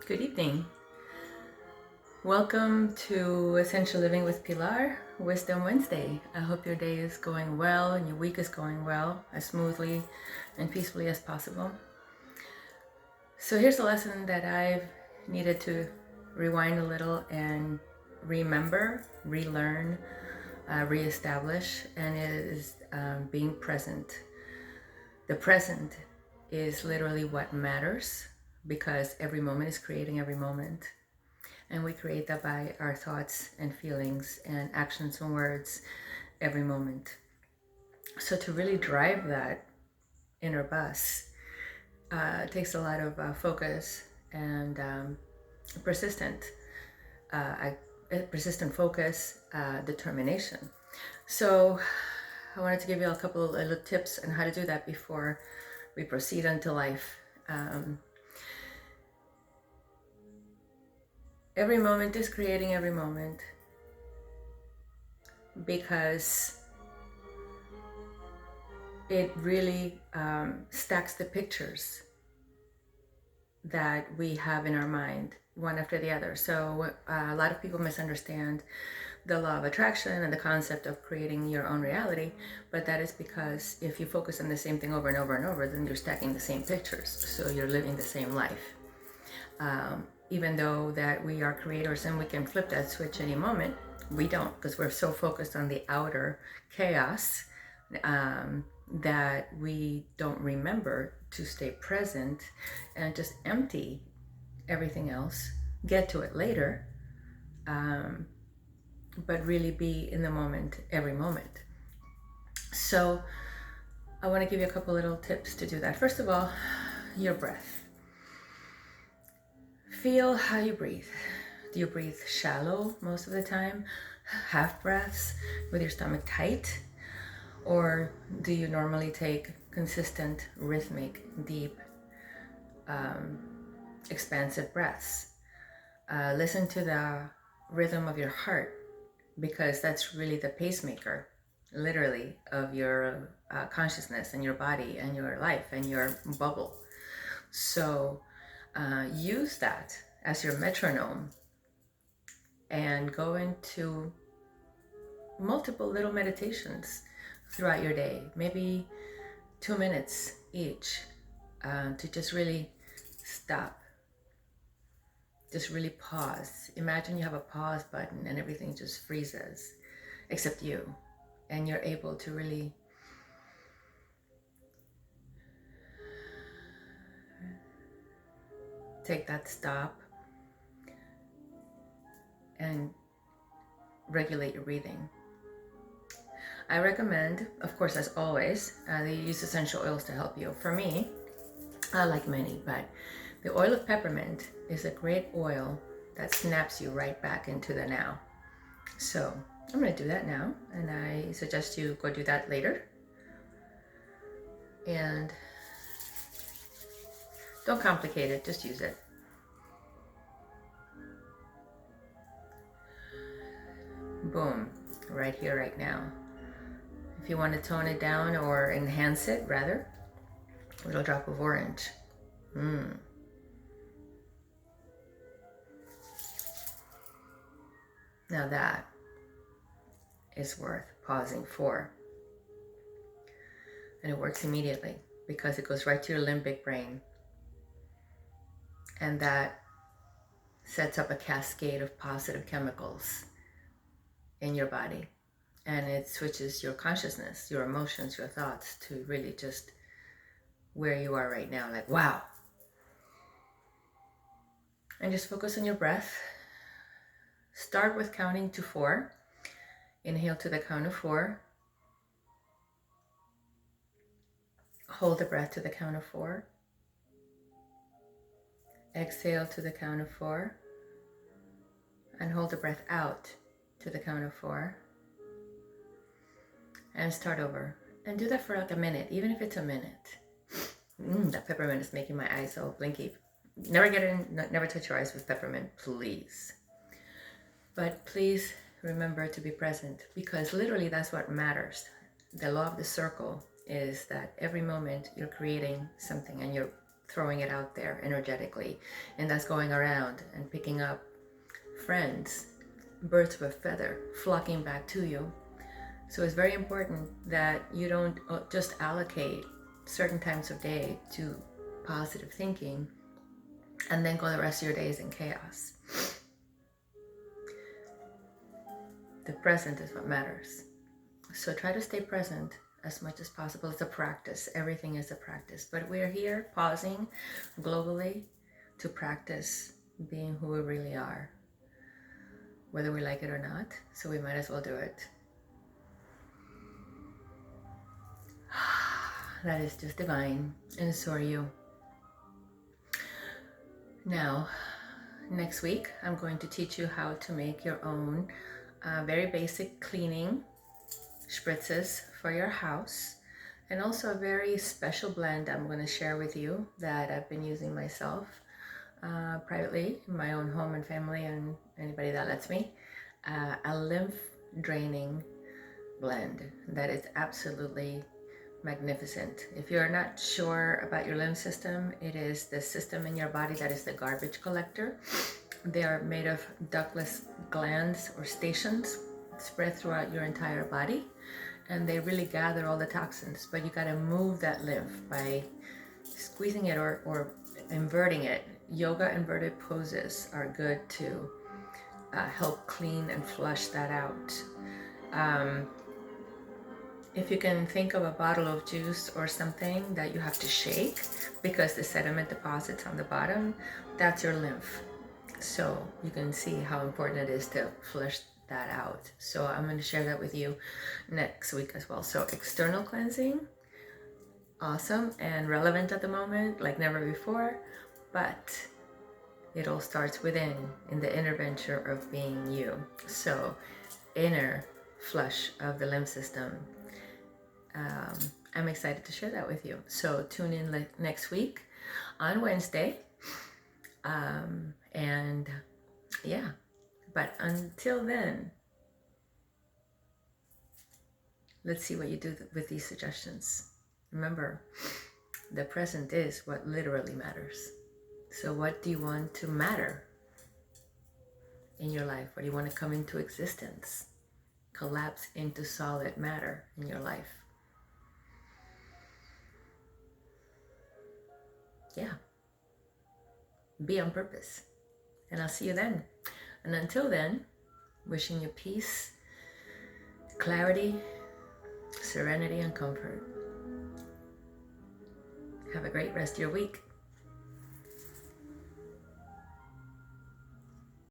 Good evening. Welcome to Essential Living with Pilar, Wisdom Wednesday. I hope your day is going well and your week is going well, as smoothly and peacefully as possible. So here's a lesson that I've needed to rewind a little and remember, relearn, reestablish, and it is being present. The present is literally what matters because every moment is creating every moment. And we create that by our thoughts and feelings and actions and words every moment. So to really drive that inner bus takes a lot of focus and persistent focus, determination. So I wanted to give you a couple of little tips on how to do that before we proceed into life. Every moment is creating every moment because it really stacks the pictures that we have in our mind one after the other. So a lot of people misunderstand the law of attraction and the concept of creating your own reality, but that is because if you focus on the same thing over and over and over, then you're stacking the same pictures, so you're living the same life. Even though that we are creators and we can flip that switch any moment, we don't, because we're so focused on the outer chaos that we don't remember to stay present and just empty everything else, get to it later, but really be in the moment every moment. So I want to give you a couple little tips to do that. First of all, your breath. Feel how you breathe. Do you breathe shallow most of the time, half breaths with your stomach tight? Or do you normally take consistent, rhythmic, deep, expansive breaths? Listen to the rhythm of your heart, because that's really the pacemaker, literally, of your consciousness and your body and your life and your bubble. So use that as your metronome and go into multiple little meditations throughout your day, maybe 2 minutes each, to just really stop, just really pause. Imagine you have a pause button and everything just freezes except you, and you're able to really take that stop and regulate your breathing. I recommend, of course, as always, they use essential oils to help you. For me, I like many, but the oil of peppermint is a great oil that snaps you right back into the now. So I'm going to do that now, and I suggest you go do that later. And don't complicate it, just use it. Boom, right here, right now. If you want to tone it down or enhance it, rather, a little drop of orange. Now that is worth pausing for. And it works immediately because it goes right to your limbic brain. And that sets up a cascade of positive chemicals in your body. And it switches your consciousness, your emotions, your thoughts to really just where you are right now. Like, wow. And just focus on your breath. Start with counting to 4. Inhale to the count of 4. Hold the breath to the count of 4. Exhale to the count of 4. And hold the breath out to the count of 4. And start over. And do that for like a minute, even if it's a minute. That peppermint is making my eyes so blinky. Never touch your eyes with peppermint, please. But please remember to be present, because literally that's what matters. The law of the circle is that every moment you're creating something, and you're throwing it out there energetically, and that's going around and picking up friends, birds of a feather, flocking back to you. So it's very important that you don't just allocate certain times of day to positive thinking and then go the rest of your days in chaos. The present is what matters. So try to stay present as much as possible. It's a practice. Everything is a practice. But we're here pausing globally to practice being who we really are, whether we like it or not. So we might as well do it. That is just divine, and so are you. Now, next week, I'm going to teach you how to make your own very basic cleaning spritzes for your house, and also a very special blend I'm going to share with you that I've been using myself privately in my own home and family, and anybody that lets me. A lymph draining blend that is absolutely magnificent. If you're not sure about your lymph system, it is the system in your body that is the garbage collector. They are made of ductless glands or stations spread throughout your entire body, and they really gather all the toxins. But you got to move that lymph by squeezing it or inverting it. Yoga inverted poses are good to help clean and flush that out. If you can think of a bottle of juice or something that you have to shake because the sediment deposits on the bottom, that's your lymph. So you can see how important it is to flush that out. So I'm going to share that with you next week as well. So external cleansing, awesome and relevant at the moment like never before, but it all starts within, in the inner venture of being you. So inner flush of the lymph system. I'm excited to share that with you. So tune in next week on Wednesday. And yeah, but until then, let's see what you do with these suggestions. Remember, the present is what literally matters. So what do you want to matter in your life? What do you want to come into existence? Collapse into solid matter in your life? Yeah. Be on purpose. And I'll see you then. And until then, wishing you peace, clarity, serenity, and comfort. Have a great rest of your week.